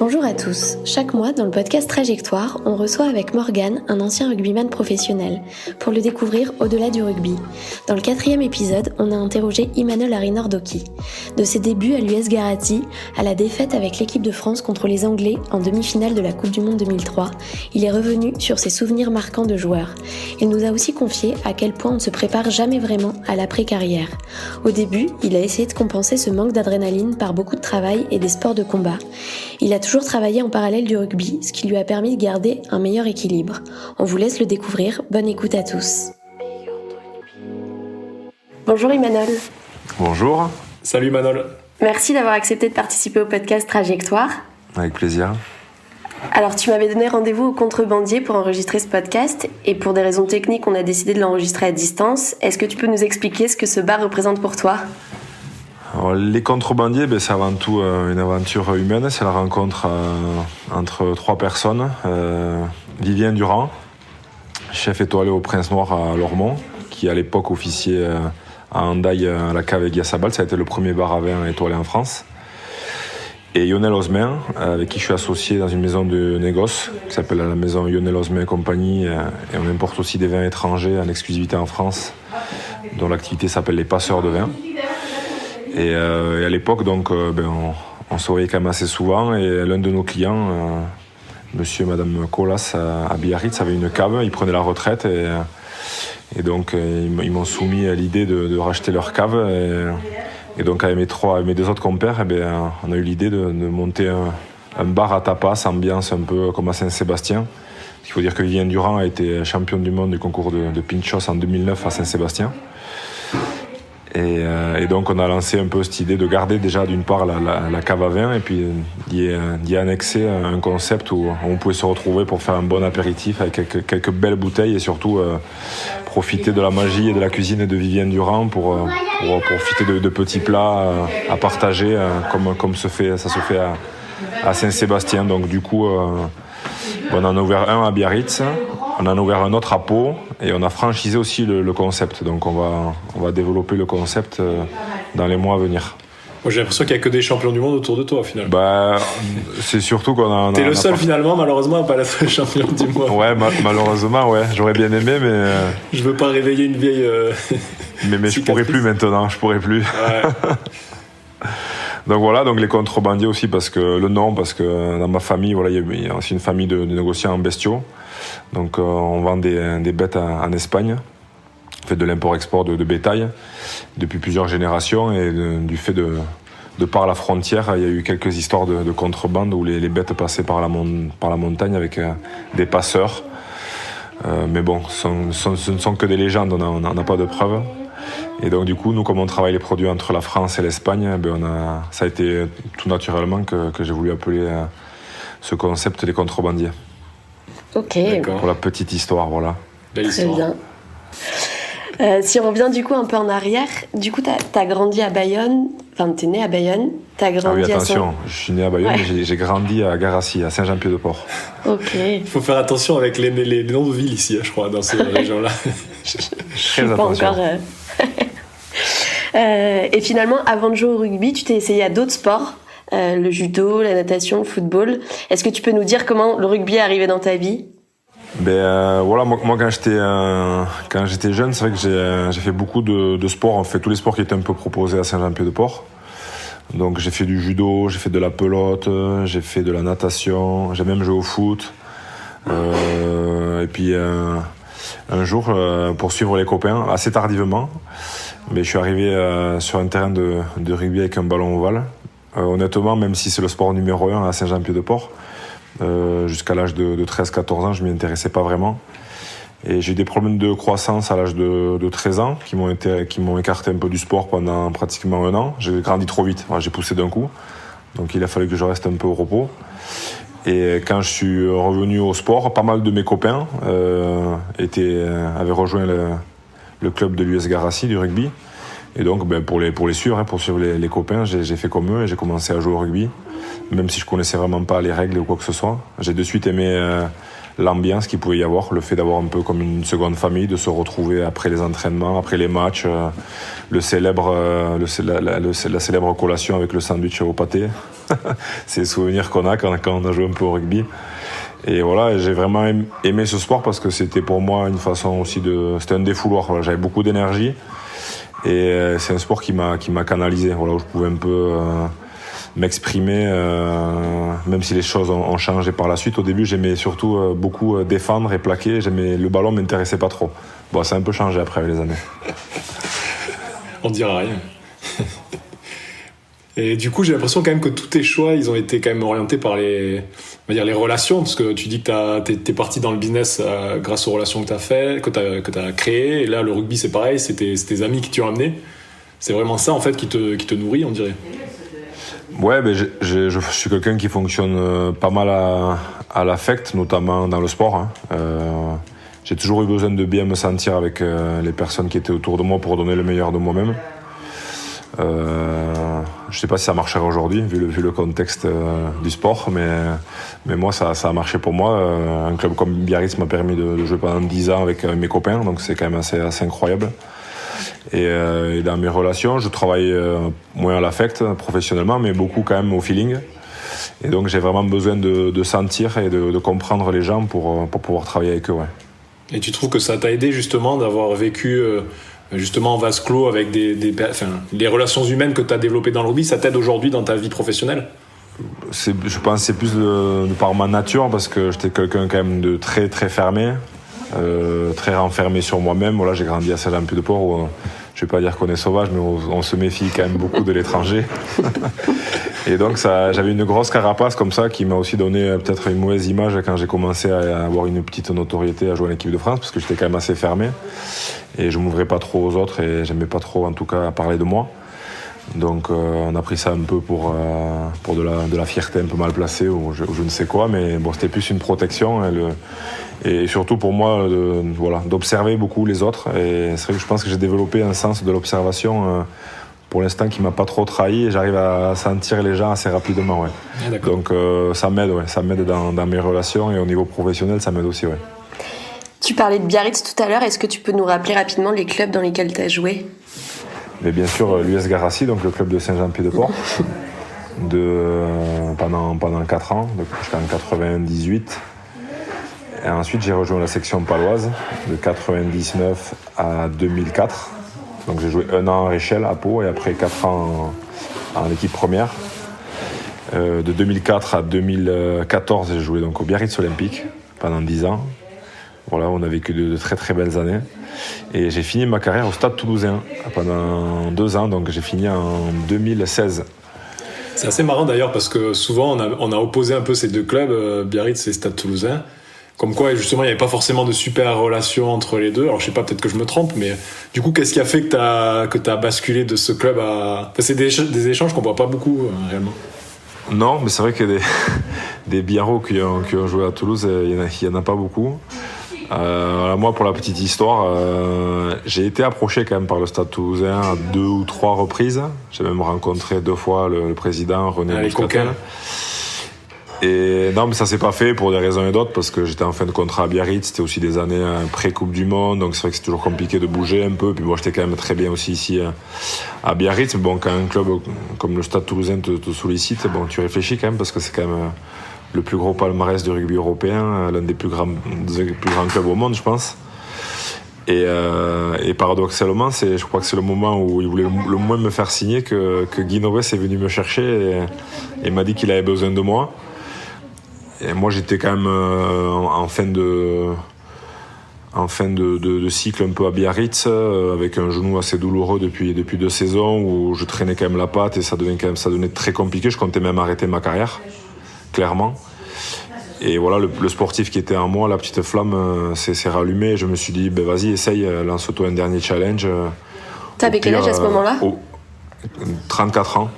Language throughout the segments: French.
Bonjour à tous. Chaque mois, dans le podcast Trajectoire, on reçoit avec Morgane un ancien rugbyman professionnel pour le découvrir au-delà du rugby. Dans le 4e épisode, on a interrogé Imanol Arinordoki. De ses débuts à l'US Garaty, à la défaite avec l'équipe de France contre les Anglais en demi-finale de la Coupe du Monde 2003, il est revenu sur ses souvenirs marquants de joueur. Il nous a aussi confié à quel point on ne se prépare jamais vraiment à l'après-carrière. Au début, il a essayé de compenser ce manque d'adrénaline par beaucoup de travail et des sports de combat. Il a toujours travaillé en parallèle du rugby, ce qui lui a permis de garder un meilleur équilibre. On vous laisse le découvrir. Bonne écoute à tous. Bonjour Imanol. Bonjour. Salut Manol. Merci d'avoir accepté de participer au podcast Trajectoire. Avec plaisir. Alors tu m'avais donné rendez-vous au Contrebandier pour enregistrer ce podcast et pour des raisons techniques on a décidé de l'enregistrer à distance. Est-ce que tu peux nous expliquer ce que ce bar représente pour toi ? Alors, les contrebandiers, c'est avant tout une aventure humaine. C'est la rencontre entre trois personnes. Vivien Durand, chef étoilé au Prince Noir à Lormont, qui à l'époque officiait à Hendaye à la cave Guiasabal. Ça a été le premier bar à vin étoilé en France. Et Lionel Osmin, avec qui je suis associé dans une maison de négoce qui s'appelle la maison Lionel Osmin et compagnie. Et on importe aussi des vins étrangers en exclusivité en France, dont l'activité s'appelle les passeurs de vin. Et à l'époque, donc, on se voyait quand même assez souvent. Et l'un de nos clients, monsieur et madame Colas à Biarritz, avait une cave. Ils prenaient la retraite et donc ils m'ont soumis à l'idée de racheter leur cave. Et donc avec mes deux autres compères, on a eu l'idée de monter un bar à tapas, ambiance un peu comme à Saint-Sébastien. Il faut dire que Vivien Durand a été champion du monde du concours de Pinchos en 2009 à Saint-Sébastien. Et donc on a lancé un peu cette idée de garder déjà d'une part la cave à vin et puis d'y annexer un concept où on pouvait se retrouver pour faire un bon apéritif avec quelques belles bouteilles et surtout profiter de la magie et de la cuisine de Vivien Durand pour profiter de petits plats à partager comme ça se fait à Saint-Sébastien. Donc du coup on en a ouvert un à Biarritz, on en a ouvert un autre à Pau et on a franchisé aussi le concept. Donc on va développer le concept dans les mois à venir. Moi, j'ai l'impression qu'il n'y a que des champions du monde autour de toi, finalement. C'est surtout qu'on a... T'es le seul, finalement, malheureusement, à pas être champion du monde. Ouais, malheureusement, ouais. J'aurais bien aimé, mais... Je veux pas réveiller une vieille... mais je pourrais plus maintenant, Ouais. Donc voilà, donc les contrebandiers aussi, parce que dans ma famille, voilà, il y a aussi une famille de négociants en bestiaux. Donc on vend des bêtes en Espagne. On fait de l'import-export de bétail depuis plusieurs générations et du fait de par la frontière, il y a eu quelques histoires de contrebande où les bêtes passaient par la montagne avec des passeurs. Mais bon, ce ne sont que des légendes, on n'a pas de preuves. Et donc du coup, nous, comme on travaille les produits entre la France et l'Espagne, ça a été tout naturellement que j'ai voulu appeler ce concept les contrebandiers. Ok. D'accord. Pour la petite histoire, voilà. Belle histoire. Très bien. Si on revient du coup un peu en arrière, du coup t'as grandi à Bayonne, enfin t'es né à Bayonne, t'as grandi oui, attention, je suis né à Bayonne, mais j'ai grandi à Garacy, à Saint-Jean-Pied-de-Port. Ok. Il faut faire attention avec les noms de villes ici, je crois, dans ces régions-là. Je suis pas encore... Et finalement, avant de jouer au rugby, tu t'es essayé à d'autres sports, le judo, la natation, le football. Est-ce que tu peux nous dire comment le rugby est arrivé dans ta vie ? Voilà, moi quand j'étais jeune, c'est vrai que j'ai fait beaucoup de sports, en fait tous les sports qui étaient un peu proposés à Saint-Jean-Pied-de-Port. Donc j'ai fait du judo, j'ai fait de la pelote, j'ai fait de la natation, j'ai même joué au foot. Et puis un jour, pour suivre les copains, assez tardivement, mais je suis arrivé sur un terrain de rugby avec un ballon ovale. Honnêtement, même si c'est le sport numéro 1 à Saint-Jean-Pied-de-Port, jusqu'à l'âge de 13-14 ans, je m'y intéressais pas vraiment. Et j'ai eu des problèmes de croissance à l'âge de 13 ans qui m'ont écarté un peu du sport pendant pratiquement 1 an. J'ai grandi trop vite, j'ai poussé d'un coup. Donc il a fallu que je reste un peu au repos. Et quand je suis revenu au sport, pas mal de mes copains avaient rejoint le club de l'US Garacy du rugby. Et donc pour les suivre, pour suivre les copains, j'ai fait comme eux et j'ai commencé à jouer au rugby. Même si je connaissais vraiment pas les règles ou quoi que ce soit. J'ai de suite aimé l'ambiance qu'il pouvait y avoir, le fait d'avoir un peu comme une seconde famille, de se retrouver après les entraînements, après les matchs, la célèbre collation avec le sandwich au pâté. C'est les souvenirs qu'on a quand on a joué un peu au rugby. Et voilà, j'ai vraiment aimé ce sport parce que c'était pour moi une façon aussi c'était un défouloir. Voilà, j'avais beaucoup d'énergie et c'est un sport qui m'a canalisé. Voilà, où je pouvais un peu m'exprimer, même si les choses ont changé par la suite. Au début, j'aimais surtout beaucoup défendre et plaquer. Le ballon m'intéressait pas trop. Bon, ça a un peu changé après avec les années. On dira rien. Et du coup, j'ai l'impression quand même que tous tes choix, ils ont été quand même orientés par les relations, parce que tu dis que t'es parti dans le business grâce aux relations que t'as créées. Et là, le rugby, c'est pareil, c'est tes amis qui t'y ont amené. C'est vraiment ça, en fait, qui te nourrit, on dirait. Ouais, mais je suis quelqu'un qui fonctionne pas mal à l'affect, notamment dans le sport. Hein. J'ai toujours eu besoin de bien me sentir avec les personnes qui étaient autour de moi pour donner le meilleur de moi-même. Je sais pas si ça marcherait aujourd'hui vu le contexte du sport, mais moi ça a marché pour moi. Un club comme Biarritz m'a permis de jouer pendant 10 ans avec mes copains, donc c'est quand même assez incroyable. Et dans mes relations, je travaille moins à l'affect professionnellement, mais beaucoup quand même au feeling. Et donc j'ai vraiment besoin de sentir et de comprendre les gens pour pouvoir travailler avec eux. Ouais. Et tu trouves que ça t'a aidé justement d'avoir vécu justement en vase clos avec les relations humaines que tu as développées dans le rugby, ça t'aide aujourd'hui dans ta vie professionnelle? Je pense que c'est plus par ma nature, parce que j'étais quelqu'un quand même de très très fermé, très renfermé sur moi-même. Voilà, j'ai grandi à Saint-Jean-Pied-de-Port où je vais pas dire qu'on est sauvage, mais on se méfie quand même beaucoup de l'étranger. Et donc j'avais une grosse carapace comme ça qui m'a aussi donné peut-être une mauvaise image quand j'ai commencé à avoir une petite notoriété à jouer en équipe de France, parce que j'étais quand même assez fermé et je m'ouvrais pas trop aux autres et j'aimais pas trop en tout cas parler de moi. Donc on a pris ça un peu pour de la fierté un peu mal placée ou je ne sais quoi, mais bon, c'était plus une protection et surtout pour moi d'observer beaucoup les autres. Et c'est vrai que je pense que j'ai développé un sens de l'observation pour l'instant qui m'a pas trop trahi et j'arrive à sentir les gens assez rapidement. Ouais. Ah, donc ça m'aide dans mes relations et au niveau professionnel ça m'aide aussi. Ouais. Tu parlais de Biarritz tout à l'heure, est-ce que tu peux nous rappeler rapidement les clubs dans lesquels tu as joué ? Mais bien sûr, l'US Garassi, donc le club de Saint-Jean-Pied-de-Port, pendant 4 ans, donc jusqu'en 98. Et ensuite, j'ai rejoint la section paloise de 99 à 2004. Donc j'ai joué 1 an à Réchelle, à Pau, et après 4 ans en équipe première. De 2004 à 2014, j'ai joué donc au Biarritz Olympique pendant 10 ans. Voilà, on a vécu de très très belles années. Et j'ai fini ma carrière au Stade Toulousain pendant 2 ans, donc j'ai fini en 2016. C'est assez marrant d'ailleurs parce que souvent on a opposé un peu ces deux clubs, Biarritz et Stade Toulousain. Comme quoi justement il n'y avait pas forcément de super relation entre les deux. Alors je sais pas, peut-être que je me trompe, mais du coup qu'est-ce qui a fait que t'as basculé de ce club à... Enfin, c'est des échanges qu'on voit pas beaucoup réellement. Non, mais c'est vrai que des Biarros qui ont joué à Toulouse, il y en a pas beaucoup. Moi, pour la petite histoire, j'ai été approché quand même par le Stade Toulousain à 2 ou 3 reprises. J'ai même rencontré 2 fois le président René Bouscatel. Et non, mais ça s'est pas fait pour des raisons et d'autres, parce que j'étais en fin de contrat à Biarritz. C'était aussi des années pré-Coupe du Monde, donc c'est vrai que c'est toujours compliqué de bouger un peu. Puis moi, j'étais quand même très bien aussi ici à Biarritz. Mais bon, quand un club comme le Stade Toulousain te sollicite, bon, tu réfléchis quand même, parce que c'est quand même le plus gros palmarès du rugby européen, l'un des plus grands clubs au monde, je pense. Et paradoxalement, je crois que c'est le moment où il voulait le moins me faire signer que Guy Noves est venu me chercher et m'a dit qu'il avait besoin de moi. Et moi, j'étais quand même en fin de cycle un peu à Biarritz, avec un genou assez douloureux depuis 2 saisons, où je traînais quand même la patte et ça devenait très compliqué. Je comptais même arrêter ma carrière, clairement. Et voilà, le sportif qui était en moi, la petite flamme, s'est rallumée. Je me suis dit, vas-y, essaye, lance-toi un dernier challenge. T'avais quel âge à ce moment-là ? 34 ans.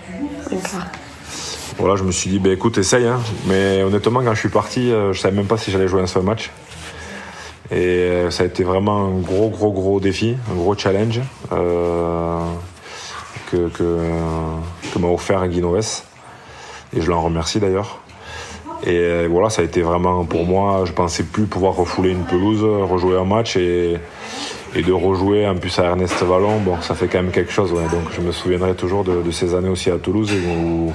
D'accord. Voilà, je me suis dit, écoute, essaye. Hein. Mais honnêtement, quand je suis parti, je savais même pas si j'allais jouer un seul match. Et ça a été vraiment un gros défi, un gros challenge que m'a offert Guy Noves. Et je l'en remercie d'ailleurs. Et voilà, ça a été vraiment pour moi, je pensais plus pouvoir refouler une pelouse, rejouer un match et de rejouer en plus à Ernest Vallon, bon, ça fait quand même quelque chose. Ouais. Donc je me souviendrai toujours de ces années aussi à Toulouse où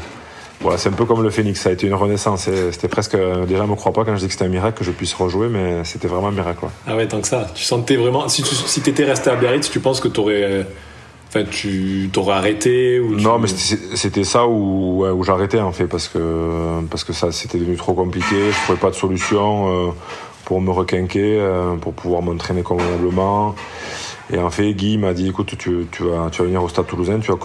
voilà, c'est un peu comme le Phoenix, ça a été une renaissance. C'était presque, déjà, je me crois pas quand je dis que c'était un miracle que je puisse rejouer, mais c'était vraiment un miracle. Ouais. Ah ouais, tant que ça. Tu sentais vraiment. Si t'étais resté à Biarritz, tu penses que tu t'aurais arrêté ou Non, mais c'était ça où j'arrêtais en fait, parce que ça c'était devenu trop compliqué, je trouvais pas de solution pour me requinquer, pour pouvoir m'entraîner convenablement. Et en fait, Guy m'a dit, écoute, tu vas venir au Stade Toulousain, tu vas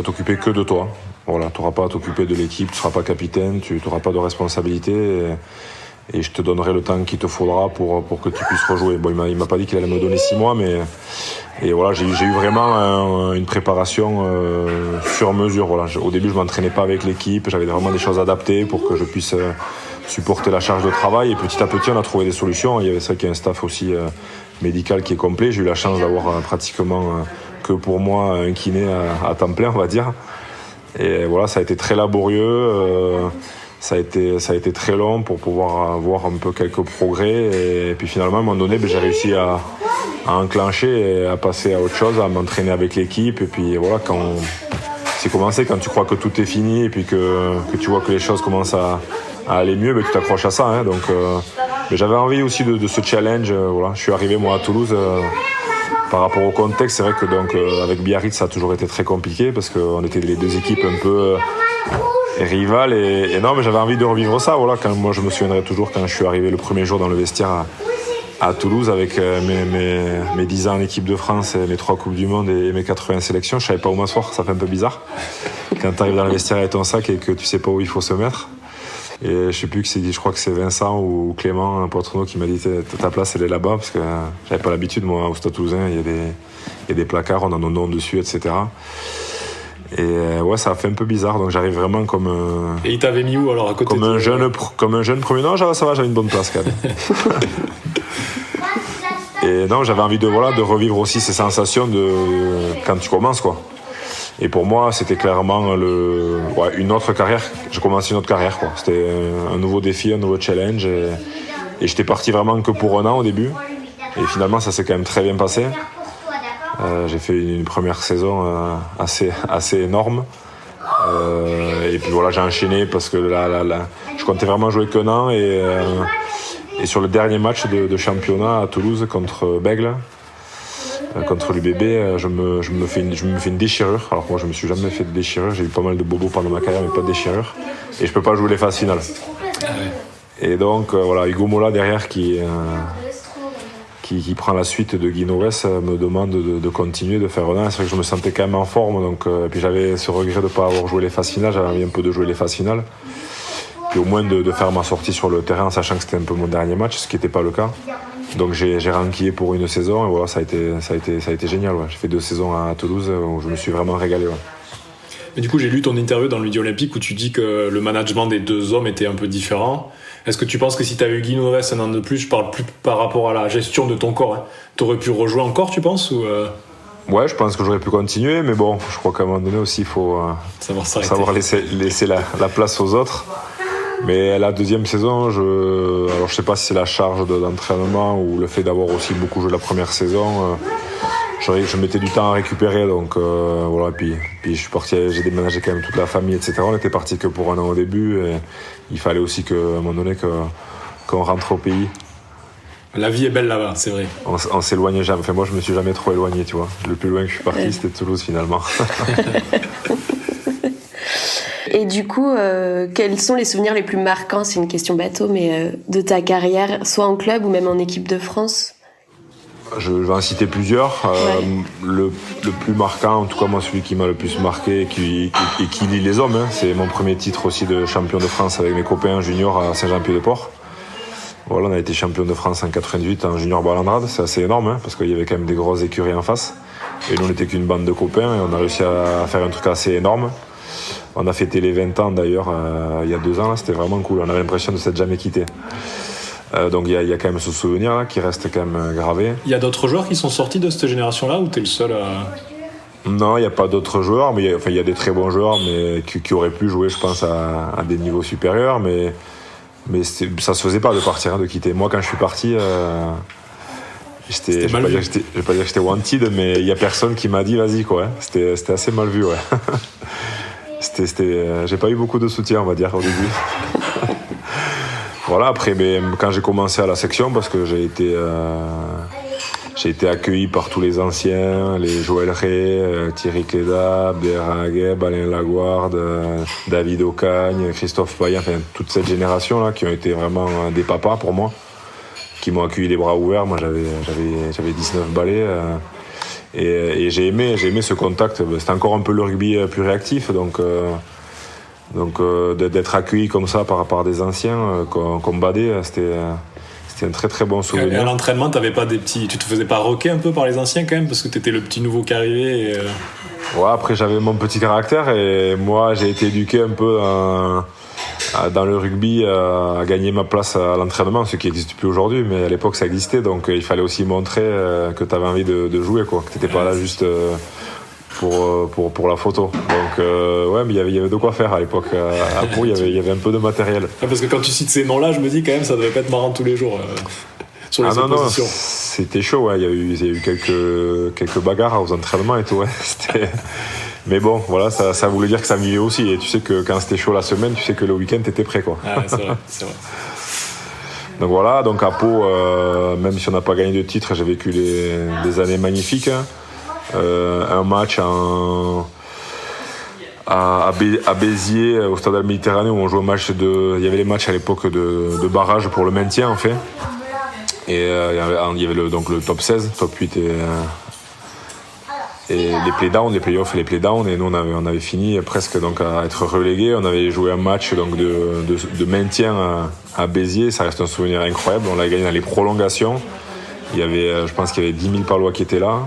t'occuper que de toi. Voilà, tu n'auras pas à t'occuper de l'équipe, tu ne seras pas capitaine, tu n'auras pas de responsabilité et je te donnerai le temps qu'il te faudra pour que tu puisses rejouer. Bon, il m'a pas dit qu'il allait me donner 6 mois, mais et voilà, j'ai eu vraiment une préparation sur mesure. Voilà. Au début, je m'entraînais pas avec l'équipe, j'avais vraiment des choses adaptées pour que je puisse supporter la charge de travail. Et petit à petit, on a trouvé des solutions. Il y avait ça qui est un staff aussi médical qui est complet. J'ai eu la chance d'avoir pratiquement que pour moi un kiné à temps plein, on va dire. Et voilà, ça a été très laborieux, ça a été très long pour pouvoir voir un peu quelques progrès. Et puis finalement, à un moment donné, j'ai réussi à enclencher et à passer à autre chose, à m'entraîner avec l'équipe. Et puis voilà, quand c'est commencé, quand tu crois que tout est fini et puis que tu vois que les choses commencent à aller mieux, tu t'accroches à ça. Hein. Donc, mais j'avais envie aussi de ce challenge. Voilà. Je suis arrivé moi à Toulouse. Par rapport au contexte, c'est vrai que donc, avec Biarritz, ça a toujours été très compliqué parce qu'on était les deux équipes un peu rivales. Et non, mais j'avais envie de revivre ça. Voilà, moi, je me souviendrai toujours quand je suis arrivé le premier jour dans le vestiaire à Toulouse avec mes 10 ans en équipe de France, et mes 3 Coupes du Monde et mes 80 sélections. Je savais pas où m'asseoir, ça fait un peu bizarre. Quand tu arrives dans le vestiaire avec ton sac et que tu sais pas où il faut se mettre. Et je sais plus je crois que c'est Vincent ou Clément, un Poitrenaud, qui m'a dit ta place elle est là-bas, parce que j'avais pas l'habitude, moi au Stade Toulousain il y a des placards, on a nos noms dessus, etc. Et ouais, ça a fait un peu bizarre, donc j'arrive vraiment comme et il t'avait mis où alors à côté comme un jeune premier. Non, ça va, j'avais une bonne place quand même. Et non, j'avais envie de revivre aussi ces sensations de quand tu commences, quoi. Et pour moi, c'était clairement une autre carrière. J'ai commencé une autre carrière, quoi. C'était un nouveau défi, un nouveau challenge. Et j'étais parti vraiment que pour un an au début. Et finalement, ça s'est quand même très bien passé. J'ai fait une première saison assez énorme. Et puis voilà, j'ai enchaîné parce que là, je comptais vraiment jouer qu'un an. Et sur le dernier match de championnat à Toulouse contre Bègle, contre l'UBB, je me fais une déchirure. Alors moi je me suis jamais fait de déchirure, j'ai eu pas mal de bobos pendant ma carrière mais pas de déchirure. Et je peux pas jouer les phases finales. Ah ouais. Et donc voilà, Hugo Mola derrière qui prend la suite de Guy Noves me demande de continuer, de faire un an. C'est vrai que je me sentais quand même en forme, donc puis j'avais ce regret de pas avoir joué les phases finales, j'avais envie un peu de jouer les phases finales. Puis au moins de faire ma sortie sur le terrain, sachant que c'était un peu mon dernier match, ce qui n'était pas le cas. Donc j'ai ranquillé pour une saison et voilà, ça a été génial. Ouais. J'ai fait 2 saisons à Toulouse où je me suis vraiment régalé. Ouais. Mais du coup, j'ai lu ton interview dans le Midi Olympique où tu dis que le management des 2 hommes était un peu différent. Est-ce que tu penses que si tu avais eu Guy Noves un an de plus, je parle plus par rapport à la gestion de ton corps, hein, tu aurais pu rejouer encore, tu penses ou Ouais, je pense que j'aurais pu continuer, mais bon, je crois qu'à un moment donné aussi, il faut savoir laisser la place aux autres. Mais la deuxième saison, alors je sais pas si c'est la charge d'entraînement ou le fait d'avoir aussi beaucoup joué la première saison. Je mettais du temps à récupérer, donc voilà. Puis je suis parti, j'ai déménagé quand même toute la famille, etc. On était parti que pour un an au début, et il fallait aussi qu'à un moment donné qu'on rentre au pays. La vie est belle là-bas, c'est vrai. On s'éloignait jamais. Enfin, moi, je me suis jamais trop éloigné, tu vois. Le plus loin que je suis parti, c'était Toulouse finalement. Et du coup, quels sont les souvenirs les plus marquants, c'est une question bateau, mais de ta carrière, soit en club ou même en équipe de France? Je vais en citer plusieurs. Le plus marquant, en tout cas moi celui qui m'a le plus marqué et qui lie les hommes, hein, c'est mon premier titre aussi de champion de France avec mes copains juniors à Saint-Jean-Pied-de-Port. Voilà, on a été champion de France en 98 en junior Balandrade, c'est assez énorme hein, parce qu'il y avait quand même des grosses écuries en face. Et nous on n'était qu'une bande de copains et on a réussi à faire un truc assez énorme. On a fêté les 20 ans d'ailleurs il y a 2 ans, là, c'était vraiment cool, on avait l'impression de s'être jamais quitté. Donc il y a quand même ce souvenir là qui reste quand même gravé. Il y a d'autres joueurs qui sont sortis de cette génération-là ou t'es le seul à... Non, il n'y a pas d'autres joueurs, mais il y a des très bons joueurs mais qui auraient pu jouer, je pense, à des niveaux supérieurs. Mais Mais ça se faisait pas de partir, de quitter. Moi, quand je suis parti, je vais pas dire que j'étais wanted, mais il y a personne qui m'a dit vas-y quoi. C'était assez mal vu, ouais. J'ai pas eu beaucoup de soutien, on va dire, au début. Voilà, après, quand j'ai commencé à la section, parce que j'ai été accueilli par tous les anciens, les Joël Ray, Thierry Cléda, Bérin Agueb, Alain Laguarde, David Ocagne, Christophe Payen, enfin toute cette génération-là qui ont été vraiment des papas pour moi, qui m'ont accueilli les bras ouverts. Moi j'avais 19 balais et j'ai aimé ce contact. C'était encore un peu le rugby plus réactif, donc d'être accueilli comme ça par des anciens comme Badé, c'était un très très bon souvenir. Et à l'entraînement, tu te faisais pas roquer un peu par les anciens quand même, parce que t'étais le petit nouveau qui arrivait Ouais, après j'avais mon petit caractère et moi j'ai été éduqué un peu dans le rugby à gagner ma place à l'entraînement, ce qui n'existe plus aujourd'hui, mais à l'époque ça existait, donc il fallait aussi montrer que tu avais envie de jouer, quoi, que tu n'étais pas là juste pour la photo. Donc ouais, mais il y avait de quoi faire à l'époque. À Pau, il y avait un peu de matériel. Ouais, parce que quand tu cites ces noms-là, je me dis quand même ça devait pas être marrant tous les jours sur les oppositions. Non, c'était chaud, ouais. Il y a eu quelques bagarres aux entraînements et tout, ouais. Mais bon, voilà, ça voulait dire que ça vivait aussi. Et tu sais que quand c'était chaud la semaine, tu sais que le week-end t'étais prêt, quoi. Ah, c'est vrai. Donc voilà, donc à Pau, même si on n'a pas gagné de titre, j'ai vécu des années magnifiques. Un match à Béziers, au Stade de la Méditerranée, où on jouait il y avait les matchs à l'époque de barrage pour le maintien, en fait. Et il y avait le top 16, top 8 et les playdowns, les playoffs et les playdowns. Et nous, on avait fini presque donc à être relégués. On avait joué un match donc de maintien à Béziers. Ça reste un souvenir incroyable. On l'a gagné dans les prolongations. Je pense qu'il y avait 10 000 Palois qui étaient là.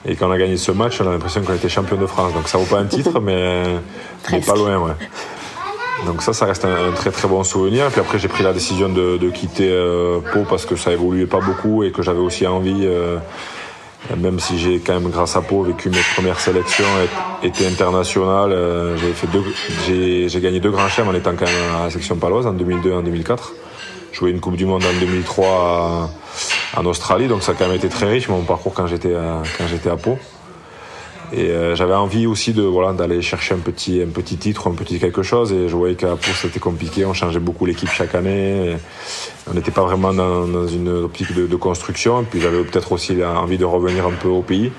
Et quand on a gagné ce match, on a l'impression qu'on était champion de France. Donc ça vaut pas un titre, mais pas loin, ouais. Donc ça reste un très très bon souvenir. Et puis après, j'ai pris la décision de quitter Pau parce que ça évoluait pas beaucoup et que j'avais aussi envie, même si j'ai quand même, grâce à Pau, vécu mes premières sélections, été international. J'ai gagné 2 grands chelems en étant quand même à la section paloise en 2002 et en 2004. Joué une Coupe du Monde en 2003 en Australie, donc ça a quand même été très riche mon parcours quand j'étais à Pau. Et j'avais envie aussi d'aller chercher un petit titre, un petit quelque chose, et je voyais qu'à Pau c'était compliqué, on changeait beaucoup l'équipe chaque année, on n'était pas vraiment dans une optique de construction, et puis j'avais peut-être aussi envie de revenir un peu au pays.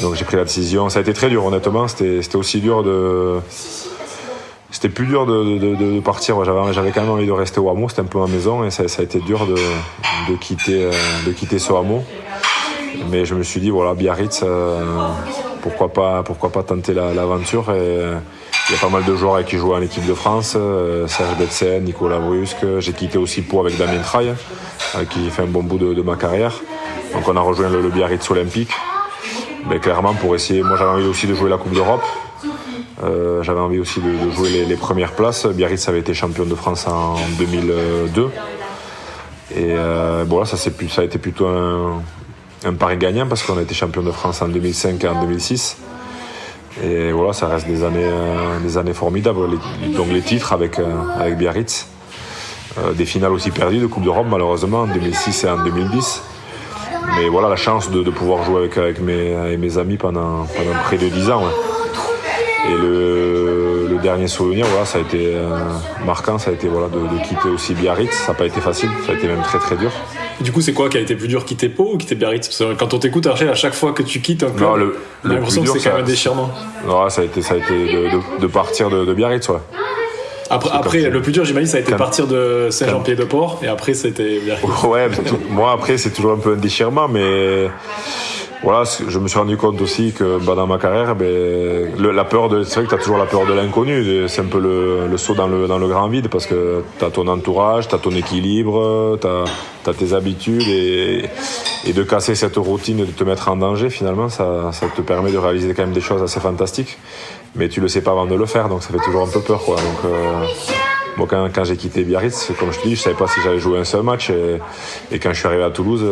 Donc j'ai pris la décision, ça a été très dur honnêtement, c'était aussi dur C'était plus dur de partir. J'avais quand même envie de rester au hameau, c'était un peu ma maison, et ça a été dur de quitter ce hameau. Mais je me suis dit, voilà, Biarritz, pourquoi pas tenter l'aventure. Il y a pas mal de joueurs avec qui je jouais en équipe de France, Serge Betsen, Nicolas Brusque. J'ai quitté aussi Pau avec Damien Traille, avec qui j'ai fait un bon bout de ma carrière. Donc on a rejoint le Biarritz Olympique. Mais clairement, pour essayer, moi j'avais envie aussi de jouer la Coupe d'Europe. J'avais envie aussi de jouer les premières places. Biarritz avait été champion de France en 2002. Et bon, là, ça a été plutôt un pari gagnant parce qu'on a été champion de France en 2005 et en 2006. Et voilà, ça reste des années formidables. Donc les titres avec Biarritz. Des finales aussi perdues de Coupe d'Europe, malheureusement, en 2006 et en 2010. Mais voilà, la chance de pouvoir jouer avec mes amis pendant près de 10 ans. Ouais. Et le dernier souvenir, voilà, ça a été marquant, ça a été de quitter aussi Biarritz. Ça n'a pas été facile, ça a été même très très dur. Et du coup, c'est quoi qui a été plus dur, quitter Pau ou quitter Biarritz? Parce que quand on t'écoute, Archel, à chaque fois que tu quittes un club, on a l'impression que c'est quand même un déchirement. Non, ça a été de partir de Biarritz, ouais. Après le plus dur, j'imagine, ça a été partir de Saint-Jean-Pied-de-Port, et après, c'était Biarritz. Ouais, moi, après, c'est toujours un peu un déchirement, mais voilà, je me suis rendu compte aussi que dans ma carrière, la peur c'est vrai que tu as toujours la peur de l'inconnu. C'est un peu le saut dans le grand vide, parce que tu as ton entourage, tu as ton équilibre, tu as tes habitudes, et de casser cette routine et de te mettre en danger, finalement, ça te permet de réaliser quand même des choses assez fantastiques. Mais tu le sais pas avant de le faire, donc ça fait toujours un peu peur, quoi. Donc Moi, quand j'ai quitté Biarritz, comme je te dis, je savais pas si j'allais jouer un seul match. Et quand je suis arrivé à Toulouse,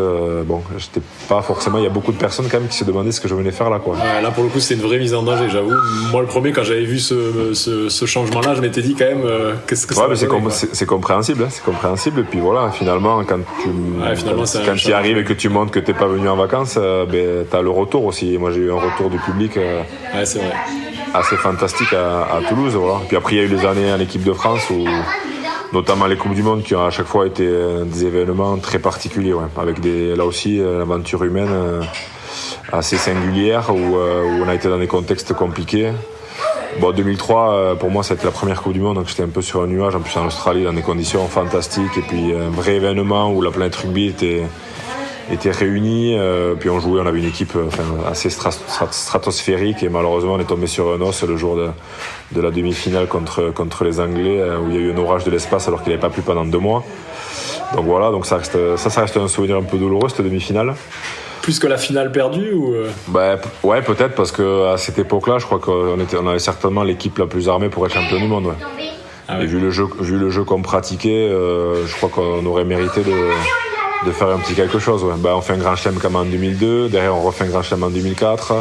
j'étais pas forcément. Il y a beaucoup de personnes quand même qui se demandaient ce que je venais faire là, quoi. Ouais, là, pour le coup, c'est une vraie mise en danger, j'avoue. Moi, le premier, quand j'avais vu ce changement-là, je m'étais dit quand même, qu'est-ce que ça va donner, c'est compréhensible, hein, c'est compréhensible. Et puis voilà, finalement, quand tu y arrives et que tu montres que t'es pas venu en vacances, t'as le retour aussi. Moi, j'ai eu un retour du public. Ouais, c'est vrai. Assez fantastique à Toulouse, voilà. Puis après il y a eu les années en équipe de France où notamment les Coupes du Monde qui ont à chaque fois été des événements très particuliers, ouais. Avec là aussi l'aventure humaine assez singulière où on a été dans des contextes compliqués. 2003 pour moi c'était la première Coupe du Monde, donc j'étais un peu sur un nuage, en plus en Australie dans des conditions fantastiques, et puis un vrai événement où la planète rugby était réunis, puis on avait une équipe assez stratosphérique, et malheureusement on est tombé sur un os le jour de la demi-finale contre les Anglais, où il y a eu un orage de l'espace alors qu'il n'avait pas plu pendant 2 mois. Donc voilà, donc ça reste un souvenir un peu douloureux, cette demi-finale. Plus que la finale perdue ou ouais, peut-être, parce qu'à cette époque-là, je crois qu'on avait certainement l'équipe la plus armée pour être champion du monde. Ouais. Ah ouais. Et vu le jeu qu'on pratiquait, je crois qu'on aurait mérité de faire un petit quelque chose. Ouais. On fait un grand chelem comme en 2002, derrière on refait un grand chelem en 2004.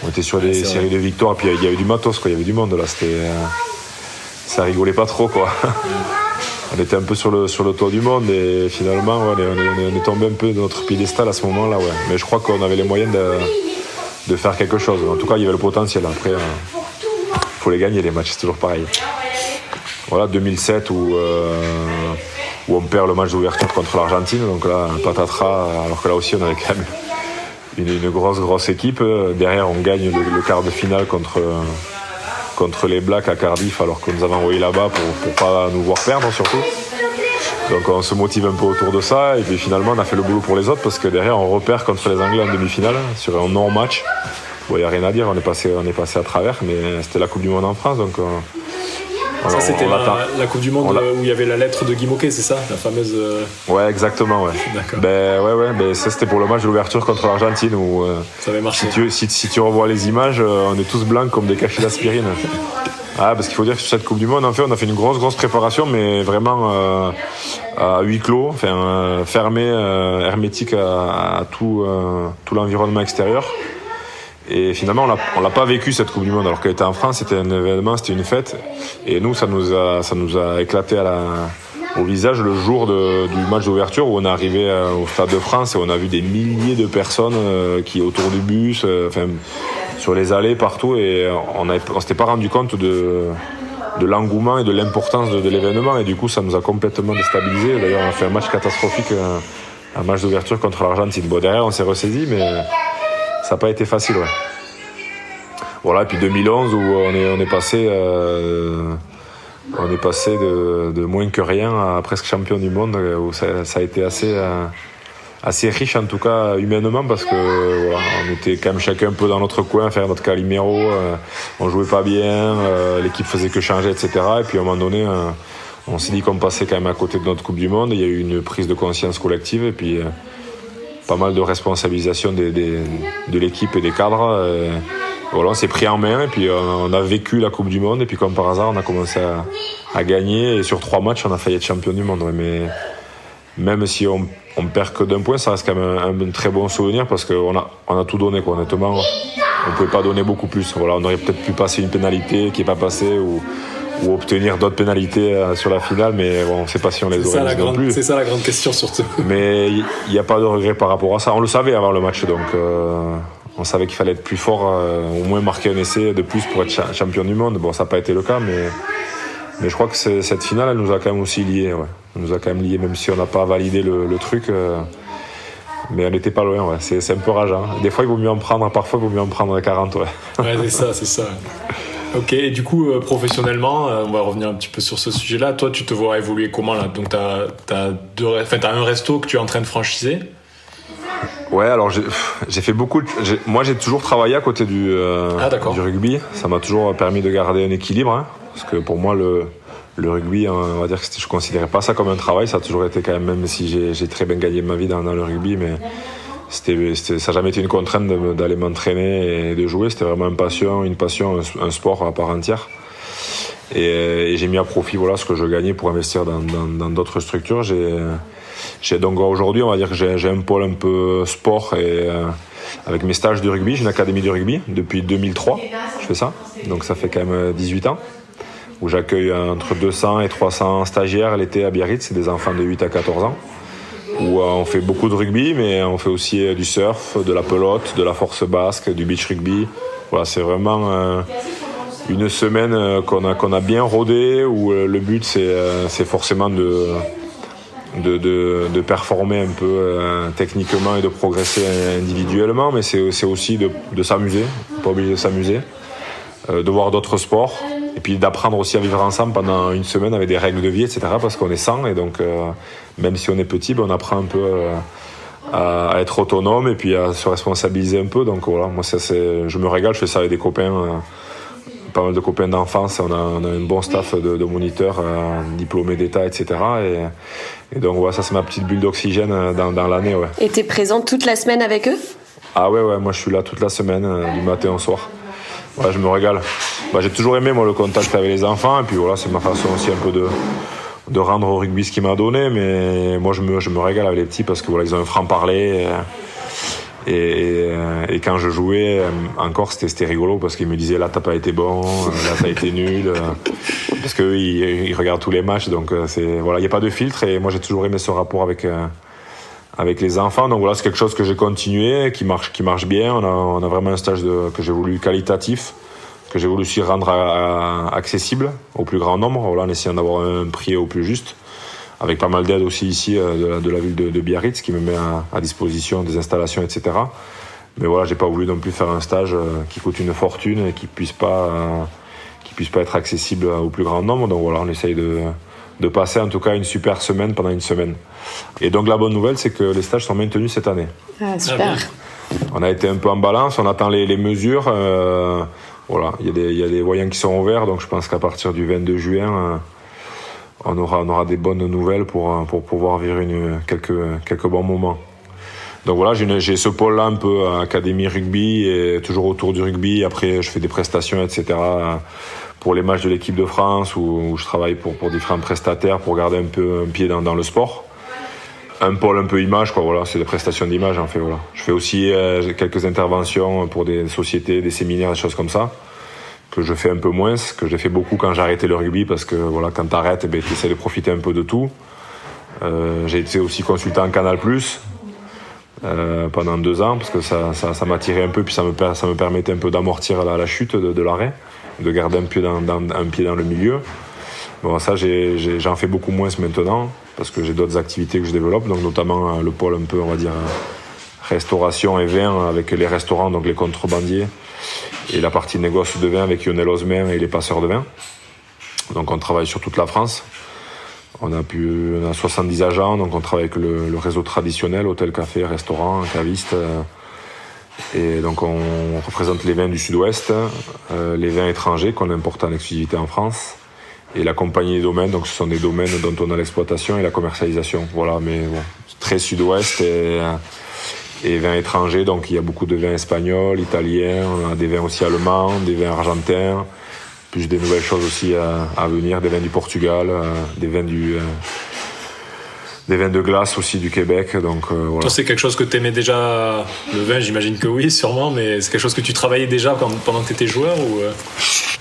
On était sur des séries de victoires, puis il y avait du matos, quoi. Il y avait du monde là. Ça rigolait pas trop, quoi. On était un peu sur le toit du monde, et finalement on est tombé un peu de notre piédestal à ce moment-là. Ouais. Mais je crois qu'on avait les moyens de faire quelque chose. En tout cas, il y avait le potentiel. Après, faut les gagner les matchs, c'est toujours pareil. Voilà, 2007 où on perd le match d'ouverture contre l'Argentine, donc là, patatras, alors que là aussi on avait quand même une grosse équipe. Derrière, on gagne le quart de finale contre les Blacks à Cardiff, alors qu'on nous avait envoyé là-bas pour pas nous voir perdre surtout. Donc on se motive un peu autour de ça, et puis finalement on a fait le boulot pour les autres, parce que derrière on repère contre les Anglais en demi-finale sur un non-match. Il n'y a rien à dire, on est passé à travers, mais c'était la Coupe du Monde en France, donc... Ça, c'était la Coupe du Monde où il y avait la lettre de Guy Moquet, c'est ça, la fameuse... Ouais, exactement, ouais. D'accord. Ça c'était pour le match de l'ouverture contre l'Argentine, où ça avait marché. Si tu revois les images, on est tous blancs comme des cachets d'aspirine. Parce qu'il faut dire que sur cette Coupe du Monde, en fait, on a fait une grosse préparation, mais vraiment à huis clos, fermé, hermétique à tout l'environnement extérieur. Et finalement, on l'a pas vécu, cette Coupe du Monde, alors qu'elle était en France, c'était un événement, c'était une fête. Et nous, ça nous a éclaté au visage le jour du match d'ouverture, où on est arrivé au Stade de France, et on a vu des milliers de personnes qui autour du bus, sur les allées, partout, et on s'était pas rendu compte de l'engouement et de l'importance de l'événement, et du coup, ça nous a complètement déstabilisés. D'ailleurs, on a fait un match catastrophique, un match d'ouverture contre l'Argentine. Derrière, on s'est ressaisi, mais ça n'a pas été facile, ouais. Voilà, et puis 2011 où on est passé de moins que rien à presque champion du monde, où ça a été assez riche, en tout cas humainement, parce que on était quand même chacun un peu dans notre coin, faire notre Calimero, on jouait pas bien, l'équipe faisait que changer, etc. Et puis à un moment donné, on s'est dit qu'on passait quand même à côté de notre Coupe du Monde. Il y a eu une prise de conscience collective, et puis pas mal de responsabilisation de l'équipe et des cadres. On s'est pris en main, et puis on a vécu la Coupe du Monde, et puis comme par hasard on a commencé à gagner, et sur 3 matchs on a failli être champion du monde. Mais même si on perd que d'1 point, ça reste quand même un très bon souvenir, parce qu'on a tout donné, quoi. Honnêtement, on pouvait pas donner beaucoup plus. On aurait peut-être pu passer une pénalité qui n'est pas passée, ou obtenir d'autres pénalités sur la finale, mais on ne sait pas si on les aurait mises non plus. C'est ça la grande question, surtout. Mais il n'y a pas de regret par rapport à ça. On le savait avant le match, donc on savait qu'il fallait être plus fort, au moins marquer un essai de plus pour être champion du monde. Ça n'a pas été le cas, mais je crois que cette finale, elle nous a quand même aussi liés. Ouais. Elle nous a quand même liés, même si on n'a pas validé le truc. Mais on n'était pas loin, ouais. C'est un peu rageant. Des fois, il vaut mieux en prendre, parfois, il vaut mieux en prendre 40. Ouais, c'est ça. Ok, et du coup, professionnellement, on va revenir un petit peu sur ce sujet-là. Toi, tu te vois évoluer comment là ? Donc, t'as un resto que tu es en train de franchiser ? Ouais, alors j'ai fait beaucoup. Moi, j'ai toujours travaillé à côté du rugby. Ça m'a toujours permis de garder un équilibre, hein, parce que pour moi, le rugby, on va dire que je considérais pas ça comme un travail. Ça a toujours été quand même si j'ai très bien gagné ma vie dans le rugby, mais ça n'a jamais été une contrainte d'aller m'entraîner et de jouer. C'était vraiment une passion, un sport à part entière. Et j'ai mis à profit ce que je gagnais pour investir dans d'autres structures. Donc aujourd'hui, on va dire que j'ai un pôle un peu sport et avec mes stages de rugby. J'ai une académie de rugby depuis 2003. Je fais ça, donc ça fait quand même 18 ans. Où j'accueille entre 200 et 300 stagiaires l'été à Biarritz, c'est des enfants de 8 à 14 ans. Où on fait beaucoup de rugby, mais on fait aussi du surf, de la pelote, de la force basque, du beach rugby. Voilà, c'est vraiment une semaine qu'on a bien rodée, où le but c'est forcément de performer un peu techniquement et de progresser individuellement, mais c'est aussi de s'amuser, pas obligé de s'amuser, de voir d'autres sports, et puis d'apprendre aussi à vivre ensemble pendant une semaine avec des règles de vie, etc. Parce qu'on est 100, et donc même si on est petit, on apprend un peu à être autonome et puis à se responsabiliser un peu. Donc voilà, moi je me régale, je fais ça avec des copains, pas mal de copains d'enfance. On a un bon staff de moniteurs diplômés d'État, etc. Et donc voilà, ça c'est ma petite bulle d'oxygène dans l'année. Ouais. Et t'es présent toute la semaine avec eux ? Ah ouais, moi je suis là toute la semaine, du matin au soir. Ouais, je me régale. J'ai toujours aimé le contact avec les enfants, et puis voilà, c'est ma façon aussi un peu de rendre au rugby ce qu'il m'a donné, mais moi je me régale avec les petits parce que ils ont un franc-parler. Et quand je jouais encore, c'était rigolo parce qu'ils me disaient là t'as pas été bon, là t'as été nul, parce qu'eux ils regardent tous les matchs, donc il n'y a pas de filtre, et moi j'ai toujours aimé ce rapport avec les enfants. Donc voilà, c'est quelque chose que j'ai continué, qui marche bien. On a vraiment un stage que j'ai voulu qualitatif, que j'ai voulu aussi rendre accessible au plus grand nombre, en essayant d'avoir un prix au plus juste, avec pas mal d'aide aussi ici de la ville de Biarritz qui me met à disposition des installations, etc. Mais voilà, j'ai pas voulu non plus faire un stage qui coûte une fortune et qui puisse pas être accessible au plus grand nombre. Donc voilà, on essaye de passer en tout cas une super semaine pendant une semaine. Et donc la bonne nouvelle, c'est que les stages sont maintenus cette année. Ah, super. On a été un peu en balance, on attend les mesures. Voilà, il y a des voyants qui sont ouverts, donc je pense qu'à partir du 22 juin, on aura des bonnes nouvelles pour pouvoir vivre quelques bons moments. Donc voilà, j'ai ce pôle-là un peu académie rugby, et toujours autour du rugby. Après, je fais des prestations, etc. pour les matchs de l'équipe de France, où je travaille pour différents prestataires pour garder un peu un pied dans le sport. Un pôle un peu image, voilà, c'est des prestations d'image en fait. Voilà. Je fais aussi quelques interventions pour des sociétés, des séminaires, des choses comme ça, que je fais un peu moins, que j'ai fait beaucoup quand j'ai arrêté le rugby, parce que voilà, quand t'arrêtes, tu essaies de profiter un peu de tout. J'ai été aussi consultant en Canal+, pendant 2 ans, parce que ça m'attirait un peu, puis ça me permettait un peu d'amortir la chute de l'arrêt, de garder un pied dans le milieu. Bon, ça, j'en fais beaucoup moins maintenant, parce que j'ai d'autres activités que je développe, donc notamment le pôle un peu, on va dire, restauration et vin avec les restaurants, donc les contrebandiers, et la partie négoce de vin avec Lionel Osmer et les passeurs de vin. Donc on travaille sur toute la France. On a 70 agents, donc on travaille avec le réseau traditionnel, hôtel, café, restaurant, caviste. Et donc on représente les vins du sud-ouest, les vins étrangers qu'on importe en exclusivité en France, et la compagnie des domaines, donc ce sont des domaines dont on a l'exploitation et la commercialisation. Voilà, mais bon, très sud-ouest et vins étrangers, donc il y a beaucoup de vins espagnols, italiens, on a des vins aussi allemands, des vins argentins, plus des nouvelles choses aussi à venir, des vins du Portugal, des vins de glace aussi du Québec. Donc, voilà. Toi, c'est quelque chose que tu aimais déjà, le vin, j'imagine que oui, sûrement, mais c'est quelque chose que tu travaillais déjà pendant que tu étais joueur ou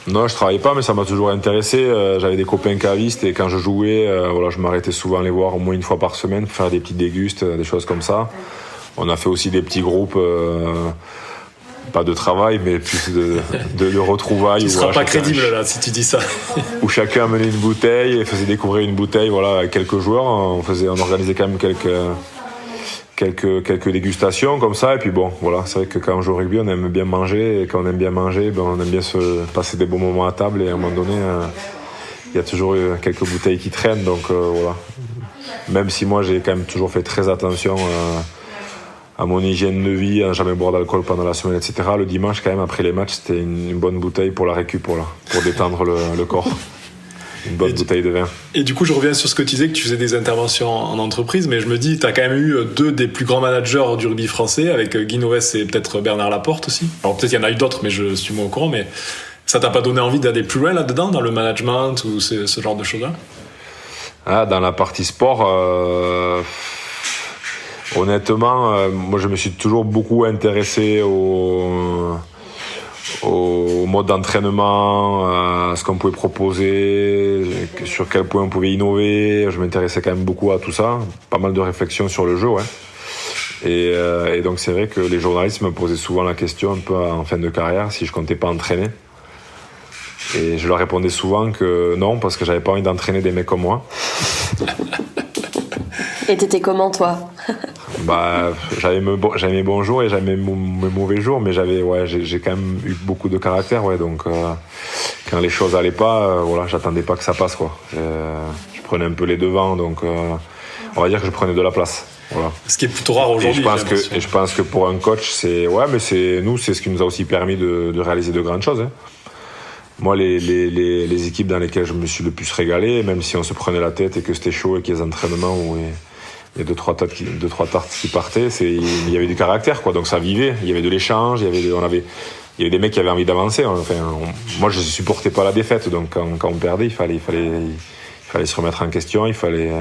Non, je travaillais pas, mais ça m'a toujours intéressé. J'avais des copains cavistes, et quand je jouais, je m'arrêtais souvent à les voir au moins une fois par semaine pour faire des petites dégustes, des choses comme ça. On a fait aussi des petits groupes, pas de travail, mais plus de retrouvailles. Tu seras pas crédible là si tu dis ça. Où chacun amenait une bouteille et faisait découvrir une bouteille, à quelques joueurs. On organisait quand même quelques dégustations comme ça, et puis bon, voilà, c'est vrai que quand on joue au rugby, on aime bien manger, et quand on aime bien manger, on aime bien se passer des bons moments à table, et à un moment donné, il y a toujours quelques bouteilles qui traînent, donc voilà. Même si moi j'ai quand même toujours fait très attention à mon hygiène de vie, à jamais boire d'alcool pendant la semaine, etc. Le dimanche, quand même, après les matchs, c'était une bonne bouteille pour la récup, pour détendre le corps. Une bonne bouteille de vin. Et du coup, je reviens sur ce que tu disais, que tu faisais des interventions en entreprise, mais je me dis, tu as quand même eu 2 des plus grands managers du rugby français, avec Guy Novès et peut-être Bernard Laporte aussi. Alors peut-être il y en a eu d'autres, mais je suis moins au courant, mais Ça t'a pas donné envie d'aller plus loin là-dedans, dans le management ou ce genre de choses-là? Dans la partie sport, honnêtement, moi je me suis toujours beaucoup intéressé au mode d'entraînement, à ce qu'on pouvait proposer, sur quel point on pouvait innover. Je m'intéressais quand même beaucoup à tout ça, pas mal de réflexions sur le jeu, ouais. Et donc c'est vrai que les journalistes me posaient souvent la question un peu en fin de carrière si je comptais pas entraîner. Et je leur répondais souvent que non, parce que j'avais pas envie d'entraîner des mecs comme moi. Et t'étais comment, toi? J'avais mes bons jours et j'avais mes mauvais jours, mais j'ai quand même eu beaucoup de caractère, ouais. Donc quand les choses allaient pas, j'attendais pas que ça passe, quoi. Je prenais un peu les devants, donc on va dire que je prenais de la place. Voilà. Ce qui est plutôt rare aujourd'hui. Et je pense que pour un coach, c'est ce qui nous a aussi permis de réaliser de grandes choses, hein. Moi, les équipes dans lesquelles je me suis le plus régalé, même si on se prenait la tête et que c'était chaud et qu'il y a des entraînements où il y a deux, trois tartes qui partaient, il y avait du caractère, quoi. Donc ça vivait, il y avait de l'échange, il y avait des mecs qui avaient envie d'avancer. Moi, je supportais pas la défaite, donc quand on perdait, il fallait se remettre en question, il fallait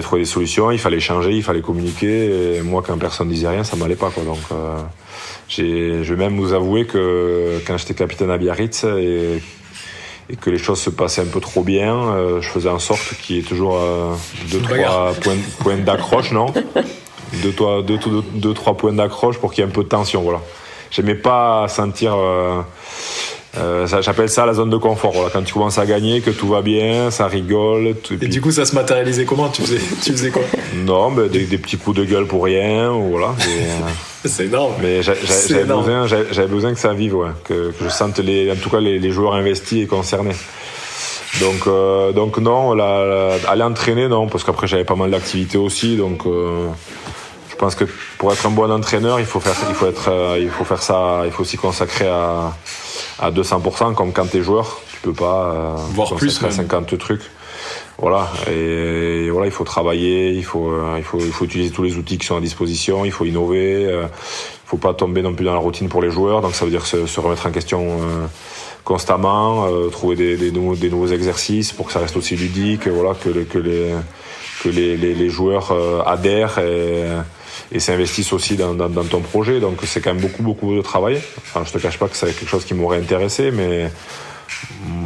trouver des solutions, il fallait changer, il fallait communiquer. Et moi, quand personne disait rien, ça m'allait pas, quoi. Donc je vais même vous avouer que quand j'étais capitaine à Biarritz et que les choses se passaient un peu trop bien, je faisais en sorte qu'il y ait toujours 2-3 points d'accroche, non 2-3 points d'accroche pour qu'il y ait un peu de tension, voilà. J'aimais pas sentir... j'appelle ça la zone de confort. Voilà. Quand tu commences à gagner, que tout va bien, ça rigole. Et du coup, ça se matérialisait comment? Tu faisais quoi? Non, des petits coups de gueule pour rien, voilà. C'est énorme. Mais j'avais besoin que ça vive, ouais. Que je sente en tout cas les joueurs investis et concernés. Donc non, aller entraîner, non, parce qu'après j'avais pas mal d'activités aussi, donc je pense que pour être un bon entraîneur, il faut s'y consacrer à 200%, comme quand t'es joueur, tu peux pas voir plus à 50 trucs. Voilà, et voilà, il faut travailler, il faut utiliser tous les outils qui sont à disposition, il faut innover, il faut pas tomber non plus dans la routine pour les joueurs, donc ça veut dire se remettre en question constamment, trouver des nouveaux exercices pour que ça reste aussi ludique, voilà, que les joueurs adhèrent et s'investissent aussi dans ton projet. Donc c'est quand même beaucoup de travail. Enfin, je te cache pas que c'est quelque chose qui m'aurait intéressé, mais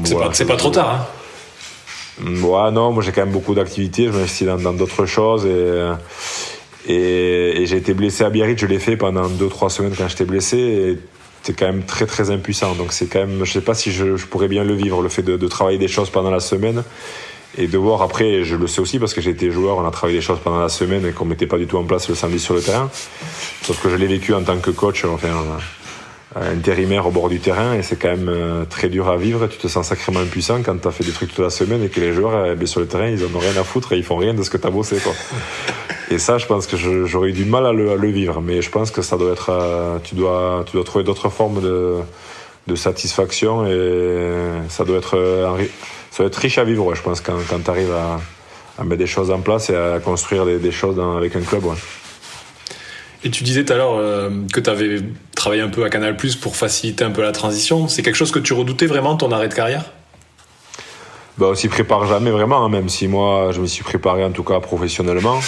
c'est pas trop tard, hein. Ouais, non, moi j'ai quand même beaucoup d'activités, je m'investis dans d'autres choses et j'ai été blessé à Biarritz, je l'ai fait pendant 2-3 semaines quand j'étais blessé et c'est quand même très très impuissant. Donc c'est quand même, je sais pas si je pourrais bien le vivre, le fait de travailler des choses pendant la semaine et de voir après, je le sais aussi parce que j'ai été joueur, on a travaillé des choses pendant la semaine et qu'on mettait pas du tout en place le samedi sur le terrain. Sauf que je l'ai vécu en tant que coach, intérimaire au bord du terrain et c'est quand même très dur à vivre. Tu te sens sacrément impuissant quand tu as fait des trucs toute la semaine et que les joueurs sur le terrain ils en ont rien à foutre et ils font rien de ce que tu as bossé, quoi. Et ça, je pense que j'aurais eu du mal à le vivre, mais je pense que ça doit être tu dois trouver d'autres formes de satisfaction et ça doit être riche à vivre, ouais, je pense, quand tu arrives à mettre des choses en place et à construire des choses avec un club, ouais. Et tu disais tout à l'heure que tu avais travaillé un peu à Canal+ pour faciliter un peu la transition. C'est quelque chose que tu redoutais vraiment, ton arrêt de carrière? On s'y prépare jamais vraiment, hein, même si moi je me suis préparé en tout cas professionnellement.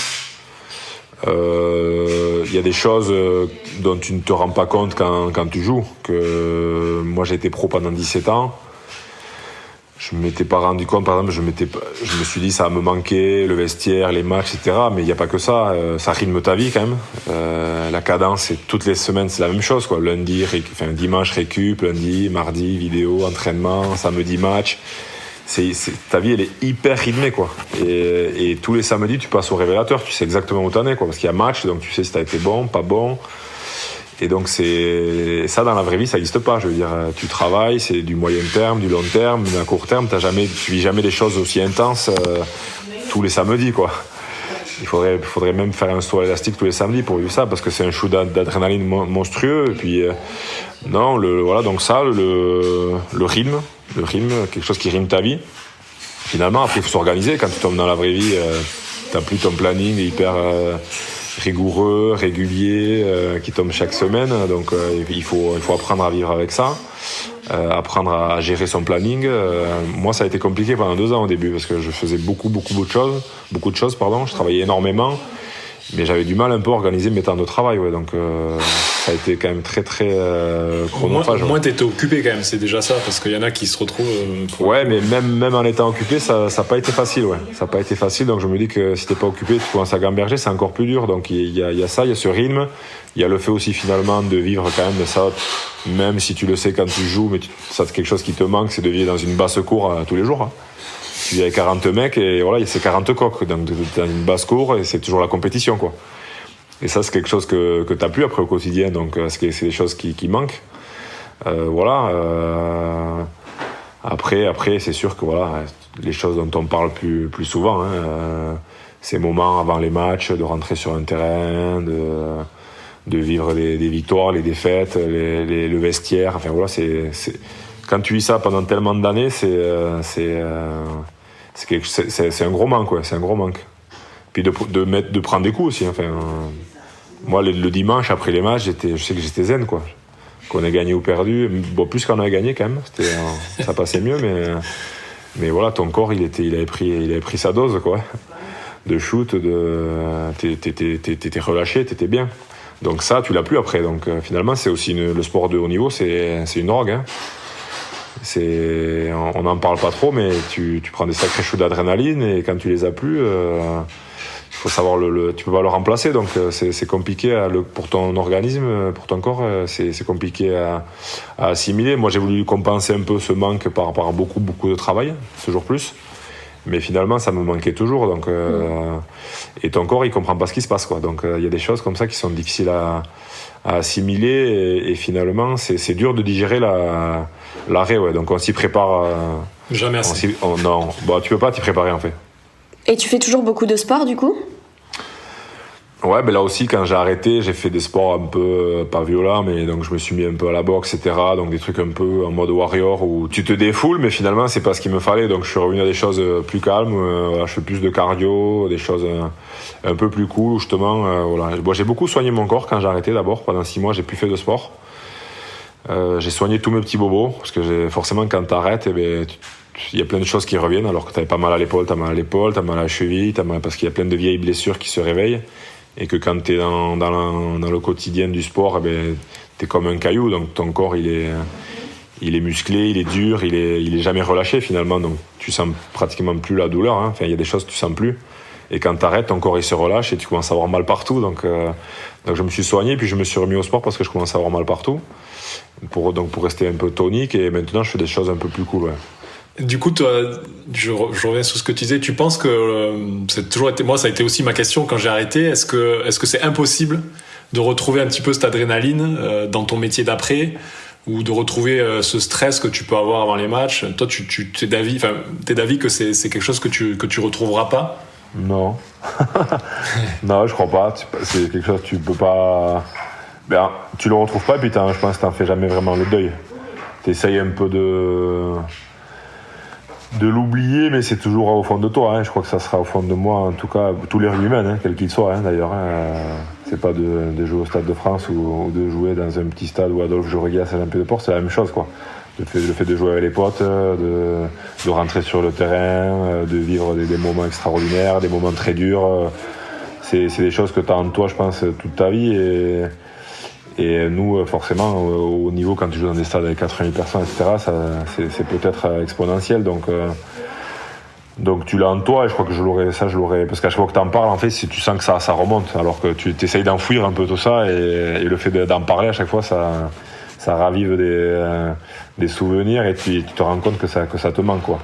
Y a des choses dont tu ne te rends pas compte quand tu joues. Que moi j'ai été pro pendant 17 ans. Je m'étais pas rendu compte, par exemple, je me suis dit ça va me manquer, le vestiaire, les matchs, etc. Mais il n'y a pas que ça, ça rythme ta vie quand même. La cadence, c'est toutes les semaines, c'est la même chose, quoi. Dimanche récup, lundi, mardi vidéo, entraînement, samedi match. Ta vie elle est hyper rythmée, quoi. Et tous les samedis tu passes au révélateur, tu sais exactement où t'en es, quoi, parce qu'il y a match, donc tu sais si t'as été bon, pas bon. Et donc ça dans la vraie vie ça n'existe pas. Je veux dire, tu travailles, c'est du moyen terme, du long terme, mais à court terme tu vis jamais des choses aussi intenses tous les samedis, quoi. Il faudrait même faire un saut élastique tous les samedis pour vivre ça, parce que c'est un shoot d'adrénaline monstrueux. Et puis donc ça, le rythme, quelque chose qui rythme ta vie. Finalement, après il faut s'organiser. Quand tu tombes dans la vraie vie, t'as plus ton planning hyper rigoureux, régulier, qui tombe chaque semaine. Donc il faut apprendre à vivre avec ça. apprendre à gérer son planning. Moi, ça a été compliqué pendant 2 ans au début parce que je faisais beaucoup de choses. Je travaillais énormément, mais j'avais du mal un peu à organiser mes temps de travail. Ouais, donc ça a été quand même très chronophage. Au moins, t'étais occupé quand même, c'est déjà ça, parce qu'il y en a qui se retrouvent. Ouais, mais même en étant occupé, ça n'a pas été facile. Ouais. Ça n'a pas été facile, donc je me dis que si t'es pas occupé, tu commences à gamberger, c'est encore plus dur. Donc il y a ça, il y a ce rythme. Il y a le fait aussi finalement de vivre quand même ça, même si tu le sais quand tu joues, mais ça c'est quelque chose qui te manque, c'est de vivre dans une basse-cour tous les jours. Hein. Tu vis avec 40 mecs et voilà, c'est 40 coqs, donc tu as une basse-cour et c'est toujours la compétition, quoi. Et ça c'est quelque chose que tu n'as plus après au quotidien, donc c'est des choses qui manquent. Après c'est sûr que voilà, les choses dont on parle plus souvent, hein, ces moments avant les matchs, de rentrer sur un terrain, de vivre les victoires, les défaites, le vestiaire. Enfin voilà, c'est quand tu vis ça pendant tellement d'années, c'est un gros manque, ouais, c'est un gros manque. Puis de prendre des coups aussi. Enfin, moi le dimanche après les matchs, je sais que j'étais zen, quoi. Qu'on ait gagné ou perdu, bon, plus qu'on a gagné quand même, ça passait mieux, mais voilà, ton corps il avait pris sa dose, quoi. De shoot, t'étais relâché, t'étais bien. Donc ça, tu l'as plus après. Donc finalement, c'est aussi le sport de haut niveau, c'est une drogue. Hein. On n'en parle pas trop, mais tu prends des sacrés shoots d'adrénaline et quand tu les as plus, il faut savoir tu peux pas le remplacer. Donc c'est compliqué pour ton organisme, pour ton corps, c'est compliqué à assimiler. Moi, j'ai voulu compenser un peu ce manque par beaucoup de travail, toujours plus. Mais finalement, ça me manquait toujours. Donc, et ton corps, il comprend pas ce qui se passe, quoi. Donc, il y a des choses comme ça qui sont difficiles à assimiler. Et finalement, c'est dur de digérer l'arrêt. Ouais. Donc, on s'y prépare. Jamais assez. Non, tu peux pas t'y préparer, en fait. Et tu fais toujours beaucoup de sport, du coup ? Ouais, là aussi, quand j'ai arrêté, j'ai fait des sports un peu pas violents, mais donc je me suis mis un peu à la boxe, etc. Donc des trucs un peu en mode warrior où tu te défoules, mais finalement c'est pas ce qu'il me fallait. Donc je suis revenu à des choses plus calmes. Je fais plus de cardio, des choses un peu plus cool. Justement, voilà. Bon, j'ai beaucoup soigné mon corps quand j'ai arrêté. D'abord, pendant 6 mois, j'ai plus fait de sport. J'ai soigné tous mes petits bobos parce que forcément quand t'arrêtes, il y a plein de choses qui reviennent. Alors que t'avais pas mal à l'épaule, t'as mal à la cheville, parce qu'il y a plein de vieilles blessures qui se réveillent. Et que quand tu es dans le quotidien du sport, tu es comme un caillou, donc ton corps il est musclé, il est dur, il est jamais relâché finalement, donc tu sens pratiquement plus la douleur, hein. Enfin, il y a des choses que tu sens plus, et quand tu arrêtes, ton corps il se relâche et tu commences à avoir mal partout, donc je me suis soigné, puis je me suis remis au sport parce que je commençais à avoir mal partout, pour rester un peu tonique, et maintenant je fais des choses un peu plus cool, ouais. Du coup, toi, je reviens sur ce que tu disais. Tu penses que c'est toujours été, moi, ça a été aussi ma question quand j'ai arrêté. Est-ce que c'est impossible de retrouver un petit peu cette adrénaline dans ton métier d'après, ou de retrouver ce stress que tu peux avoir avant les matchs? Toi, t'es d'avis que c'est quelque chose que tu retrouveras pas? Non, non, je crois pas. C'est quelque chose que tu peux pas. Tu le retrouves pas, et puis je pense que t'en fais jamais vraiment le deuil. T'essayes un peu de l'oublier, mais c'est toujours au fond de toi, hein. Je crois que ça sera au fond de moi, en tout cas tous les rugbymen, hein, quel qu'il soit, hein, d'ailleurs, hein. C'est pas de jouer au Stade de France ou de jouer dans un petit stade où Adolphe Jauregui à Saint-Jean-Pied-de-Port, c'est la même chose, quoi. Le fait de jouer avec les potes, de rentrer sur le terrain, de vivre des moments extraordinaires, des moments très durs, c'est des choses que tu as en toi, je pense, toute ta vie, et nous, forcément, au niveau, quand tu joues dans des stades avec 80 000 personnes, etc., c'est peut-être exponentiel. Donc tu l'as en toi, et je crois que je l'aurais. Parce qu'à chaque fois que tu en parles, en fait, si tu sens que ça remonte, alors que tu essayes d'enfouir un peu tout ça, et le fait d'en parler, à chaque fois, ça ravive des souvenirs, et tu te rends compte que ça te manque, quoi.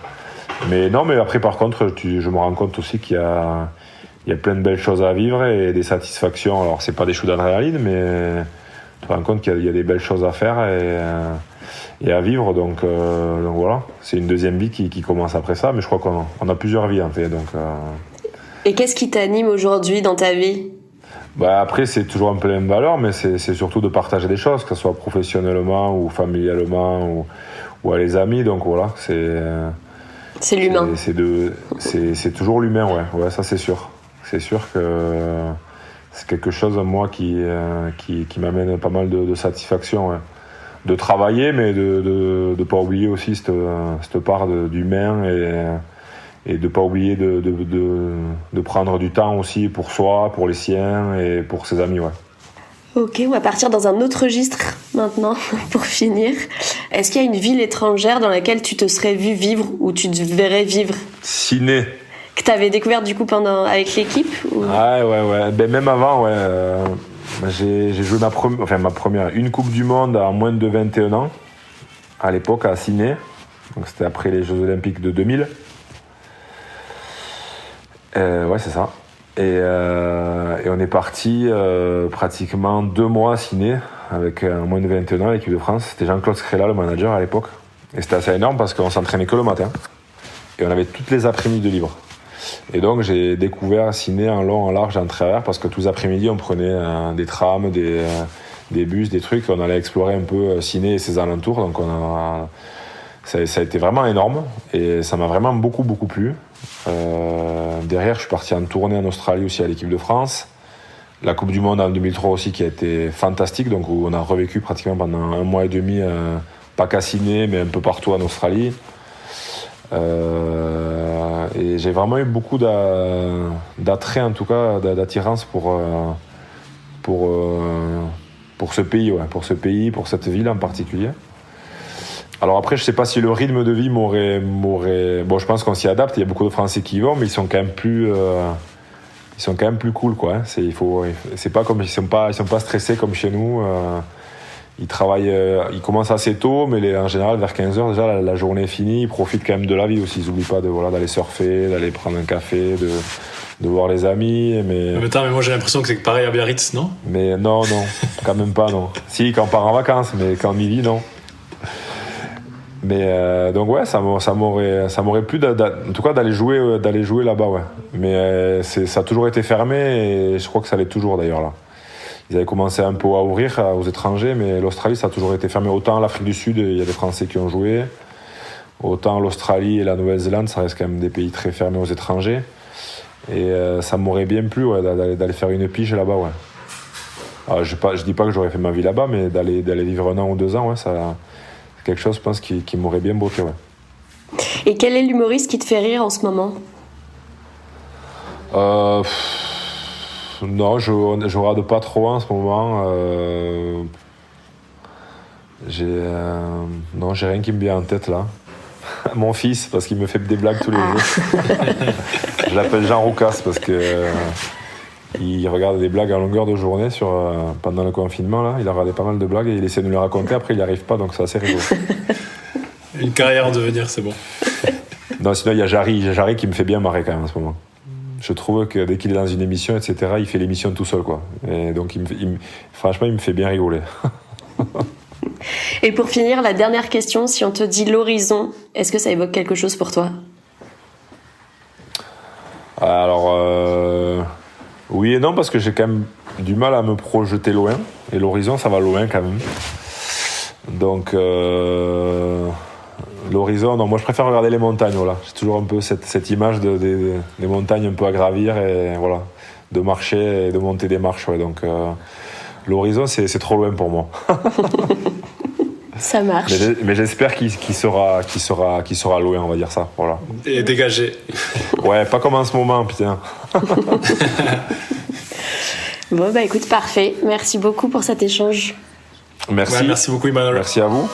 Mais non, mais après, par contre, je me rends compte aussi qu'il y a plein de belles choses à vivre et des satisfactions. Alors, c'est pas des choux d'adrénaline, mais tu te rends compte qu'il y a des belles choses à faire et à vivre, donc voilà, c'est une deuxième vie qui commence après ça, mais je crois qu'on a plusieurs vies en fait. Et qu'est-ce qui t'anime aujourd'hui dans ta vie ? Après, c'est toujours un peu les mêmes valeurs, mais c'est surtout de partager des choses, que ce soit professionnellement ou familialement ou à les amis, donc voilà, c'est l'humain. C'est toujours l'humain, ouais, ça c'est sûr. C'est sûr que c'est quelque chose, moi, qui m'amène pas mal de satisfaction, ouais. de travailler, mais de pas oublier aussi cette part d'humain et de pas oublier de prendre du temps aussi pour soi, pour les siens et pour ses amis. Ouais. Ok, on va partir dans un autre registre maintenant pour finir. Est-ce qu'il y a une ville étrangère dans laquelle tu te serais vu vivre ou tu te verrais vivre? Ciné. Que tu avais découvert du coup avec l'équipe ou... Ouais. Ben, même avant, ouais. J'ai joué ma première, une Coupe du Monde à moins de 21 ans, à l'époque à Ciné. Donc c'était après les Jeux Olympiques de 2000. Ouais, c'est ça. Et on est parti pratiquement 2 mois à Ciné avec moins de 21 ans à l'équipe de France. C'était Jean-Claude Scrella, le manager à l'époque. Et c'était assez énorme parce qu'on s'entraînait que le matin. Et on avait toutes les après-midi de libre. Et donc j'ai découvert Ciné en long, en large, en travers parce que tous les après-midi on prenait des trams, des bus, des trucs. On allait explorer un peu Ciné et ses alentours. Donc ça a été vraiment énorme et ça m'a vraiment beaucoup plu. Derrière, je suis parti en tournée en Australie aussi à l'équipe de France. La Coupe du Monde en 2003 aussi qui a été fantastique, donc où on a revécu pratiquement pendant 1 mois et demi, pas qu'à Ciné, mais un peu partout en Australie. Et j'ai vraiment eu beaucoup d'attrait, en tout cas d'attirance pour ce pays, pour cette ville en particulier. Alors après, je sais pas si le rythme de vie m'aurait... Bon, je pense qu'on s'y adapte, il y a beaucoup de Français qui y vont, mais ils sont quand même plus cool, quoi. C'est pas comme ils sont pas stressés comme chez nous. Ils travaillent, ils commencent assez tôt, mais en général vers 15h déjà la journée est finie. Ils profitent quand même de la vie aussi. Ils n'oublient pas d'aller surfer, d'aller prendre un café, de voir les amis. Mais moi j'ai l'impression que c'est pareil à Biarritz, non? Mais non, quand même pas, non. Si, quand on part en vacances, mais quand on y vit, non. Mais donc ouais, ça m'aurait plu en tout cas d'aller jouer là-bas, ouais. Mais ça a toujours été fermé et je crois que ça l'est toujours d'ailleurs là. Ils avaient commencé un peu à ouvrir aux étrangers, mais l'Australie ça a toujours été fermé. Autant l'Afrique du Sud, il y a des Français qui ont joué, autant l'Australie et la Nouvelle-Zélande, ça reste quand même des pays très fermés aux étrangers. Et ça m'aurait bien plu, ouais, d'aller faire une pige là-bas, ouais. Alors, je dis pas que j'aurais fait ma vie là-bas, mais d'aller vivre 1 an ou 2 ans, ouais, ça. Quelque chose, je pense, qui m'aurait bien botté, ouais. Et quel est l'humoriste qui te fait rire en ce moment? Non, je regarde pas trop en ce moment. Non, j'ai rien qui me vient en tête là. Mon fils, parce qu'il me fait des blagues tous les jours. Je l'appelle Jean Roucas parce que il regarde des blagues à longueur de journée pendant le confinement là. Il a regardé pas mal de blagues et il essaie de nous les raconter. Après, il n'y arrive pas, donc c'est assez rigolo. Une carrière en devenir, c'est bon. Non, sinon il y a Jarry qui me fait bien marrer quand même en ce moment. Je trouve que dès qu'il est dans une émission, etc., il fait l'émission tout seul, quoi. Et donc franchement, il me fait bien rigoler. Et pour finir, la dernière question, si on te dit l'horizon, est-ce que ça évoque quelque chose pour toi? Alors, oui et non, parce que j'ai quand même du mal à me projeter loin. Et l'horizon, ça va loin quand même. Donc, l'horizon, non, moi je préfère regarder les montagnes, voilà. J'ai toujours un peu cette image des montagnes un peu à gravir et voilà, de marcher et de monter des marches, ouais. Donc, l'horizon, c'est trop loin pour moi. Ça marche. Mais j'espère qu'il sera loin, on va dire ça. Voilà. Et dégagé. Ouais, pas comme en ce moment, putain. Bon, bah écoute, parfait. Merci beaucoup pour cet échange. Merci. Ouais, merci beaucoup, Emmanuel. Merci à vous.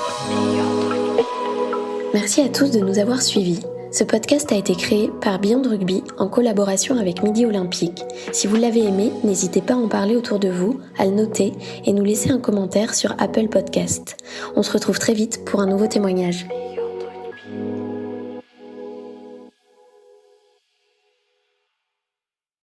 Merci à tous de nous avoir suivis. Ce podcast a été créé par Beyond Rugby en collaboration avec Midi Olympique. Si vous l'avez aimé, n'hésitez pas à en parler autour de vous, à le noter et nous laisser un commentaire sur Apple Podcast. On se retrouve très vite pour un nouveau témoignage.